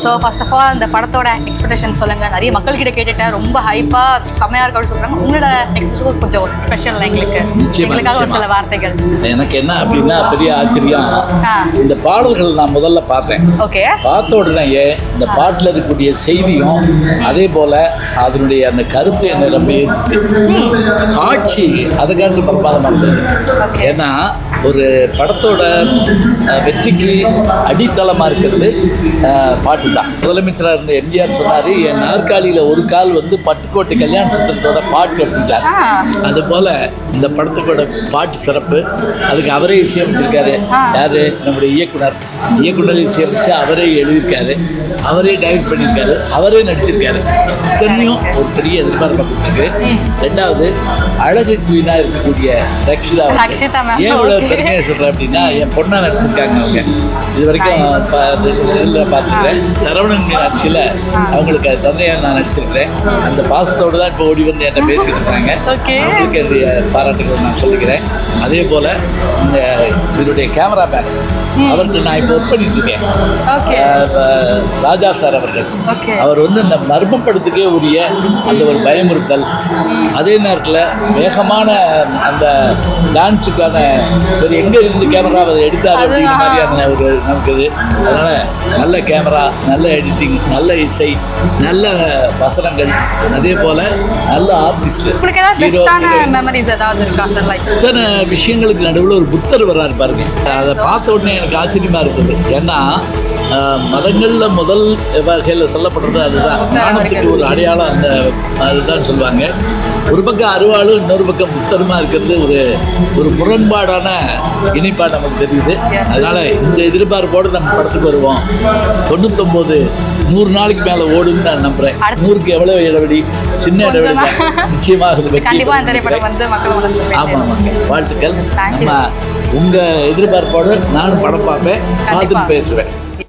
So first of all அந்த படத்தோட expectation சொல்லுங்க. நிறைய மக்கள் கிட்ட கேட்டுட்டேன், ரொம்ப ஹைப்பா செம்மையா இருக்கு அப்படின்னு சொல்றாங்க. உங்களோட எக்ஸ்பெக்டேஷன் கொஞ்சம் ஸ்பெஷல் எங்களுக்காக ஒரு சில வார்த்தைகள். எனக்கு என்ன அப்படின்னா பெரிய ஆச்சரியம், இந்த பாடல்கள் நான் முதல்ல பார்த்தேன். ஓகே, பார்த்த உடனேயே இந்த பாட்டில் இருக்கக்கூடிய செய்தியும் அதே போல அதனுடைய அந்த கருத்து என்ன ரொம்ப ஏறிச்சு. காட்சி அதை காட்டு பிரமாதமாக இருந்தது. ஏன்னா ஒரு படத்தோட வெற்றிக்கு அடித்தளமாக இருக்கிறது பாட்டு தான். முதலமைச்சராக இருந்த எம்ஜிஆர் சொன்னார், என் நாற்காலியில் ஒரு கால் வந்து பட்டுக்கோட்டை கல்யாண சுந்தரத்தோட பாட்டு அப்படின்ட்டார். அதுபோல் இந்த படத்துக்கோட பாட்டு சிறப்பு. அதுக்கு அவரே இசையமைச்சிருக்காரு. யார்? நம்முடைய இயக்குனர் இசையமைச்சு அவரே எழுதியிருக்காரு, அவரே டைரக்ட் பண்ணியிருக்காரு, அவரே நடிச்சிருக்காரு. இத்தனையும் ஒரு பெரிய எதிர்பார்ப்பை கொடுத்துருக்கு. ரெண்டாவது அழகு குயினாக இருக்கக்கூடிய ரக்ஷிதா. ஏன் இவ்வளோ பெருமையாக சொல்கிறேன் அப்படின்னா, என் பொண்ணாக நடிச்சிருக்காங்க. அவங்க இது வரைக்கும் பார்த்துருக்கேன். சரவணன் ஆட்சியில் அவங்களுக்கு தந்தையாக நான் நடிச்சிருக்கிறேன். அந்த பாசத்தோடு தான் இப்போ ஓடி வந்து என்கிட்ட பேசிட்டு இருக்காங்க. அவங்களுக்கு என்னுடைய பாராட்டுகள் நான் சொல்லிக்கிறேன். அதே போல் இந்த இதனுடைய கேமராமேன் அவருக்கு நான் இப்போ ஒர்க் பண்ணிட்டு இருக்கேன். ராஜா சார் அவர்கள், அவர் வந்து இந்த மர்மப்படத்துக்கே உரிய அந்த ஒரு பயமுறுத்தல், அதே நேரத்தில் வேகமான அந்த டான்ஸுக்கான ஒரு எங்கே இருந்து கேமரா அதை எடுத்தார் அப்படிங்கிற மாதிரியான ஒரு நமக்கு இது. அதனால் நல்ல கேமரா, நல்ல எடிட்டிங், நல்ல இசை, நல்ல வசனங்கள், அதே போல் நல்ல ஆர்டிஸ்ட். இத்தனை விஷயங்களுக்கு நடுவில் ஒரு புத்தர் வர்றாரு பாருங்க. அதை பார்த்த உடனே எனக்கு ஆச்சரியமாக இருக்குது. ஏன்னா மதங்களில் முதல் வகையில் சொல்லப்படுறது அதுதான். ஞானத்துக்கு ஒரு அடையாளம் அந்த அதுதான் சொல்லுவாங்க. ஒரு பக்கம் அருவாளும் இன்னொரு பக்கம் புத்தருமா இருக்கிறது ஒரு முரண்பாடான இணைப்பாடு நமக்கு தெரியுது. அதனால் இந்த எதிர்பார்ப்போடு நம்ம படத்துக்கு வருவோம். 99-100 நாளைக்கு மேலே ஓடுன்னு நான் நம்புகிறேன். 100க்கு எவ்வளோ இடைவெளி, சின்ன இடைவெளி நிச்சயமாக ஆமாம். வாழ்த்துக்கள். நம்ம உங்கள் எதிர்பார்ப்போடு நானும் படம் பார்ப்பேன், பார்த்துட்டு பேசுவேன்.